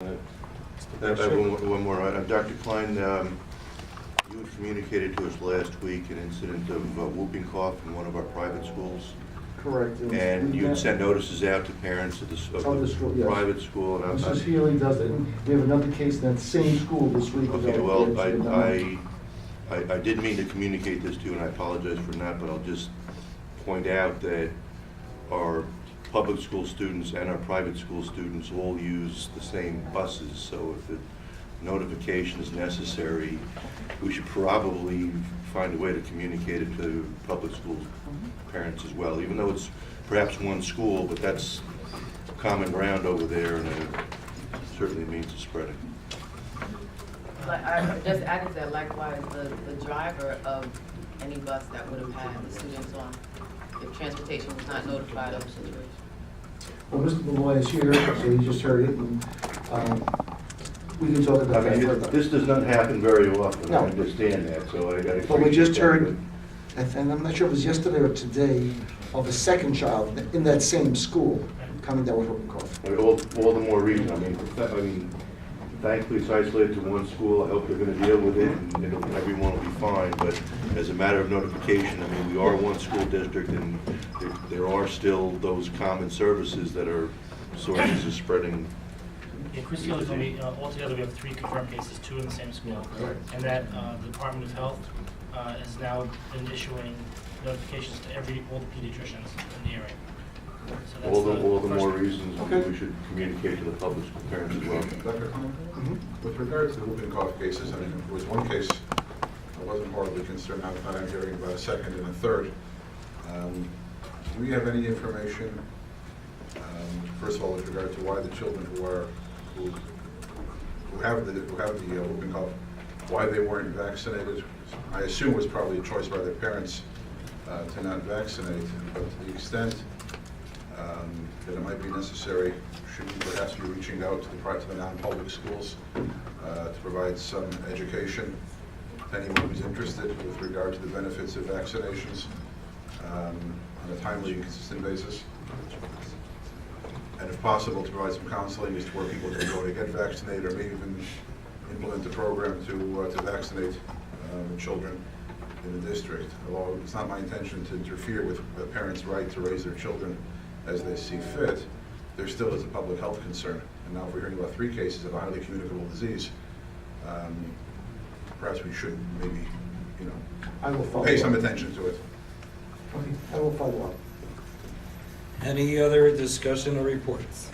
I have one more item. Dr. Klein, you had communicated to us last week an incident of whooping cough in one of our private schools. Correct. And you had sent notices out to parents of the school, yes. private school. And Mrs. Healy does it. We have another case in that same school this week. Okay, well, I did mean to communicate this to you, and I apologize for not, but I'll just point out that our public school students and our private school students all use the same buses, so if the notification is necessary, we should probably find a way to communicate it to public school parents as well, even though it's perhaps one school, but that's common ground over there, and it certainly means of spreading. Like, I just added that likewise, the driver of any bus that would have had the students on, if transportation was not notified of the situation. Well, Mr. Malloy is here, so he just heard it, and we can talk about that further. This does not happen very often, No. I understand that, so I gotta. But we just heard, and I'm not sure if it was yesterday or today, of a second child in that same school coming down with whooping cough. All the more reason, I mean, thankfully it's isolated to one school, I hope they're gonna deal with it, and everyone will be fine, but as a matter of notification, I mean, we are one school district, and there are still those common services that are sources of spreading. Yeah, Chris Healy told me, altogether we have 3 confirmed cases, 2 in the same school. And that the Department of Health has now been issuing notifications to all the pediatricians in the area. So that's All the first more thing. reasons Okay. we should communicate to the public school parents as well. Dr. Conlon? Mhm. With regard to the whooping cough cases, I mean, there was one case I wasn't horribly concerned, now that I'm hearing about a second and a third. Do we have any information, first of all, with regard to why the children who have the whooping cough, why they weren't vaccinated? I assume it was probably a choice by their parents to not vaccinate, but to the extent that it might be necessary, should we perhaps be reaching out to the non-public schools to provide some education to anyone who's interested with regard to the benefits of vaccinations on a timely and consistent basis? And if possible, to provide some counseling as to where people can go to get vaccinated, or maybe even implement a program to vaccinate children in the district. Although it's not my intention to interfere with the parents' right to raise their children as they see fit, there still is a public health concern. And now if we're hearing about 3 cases of a highly communicable disease, perhaps we should maybe, I will follow pay some up. attention to it. Okay, I will follow up. Any other discussion or reports?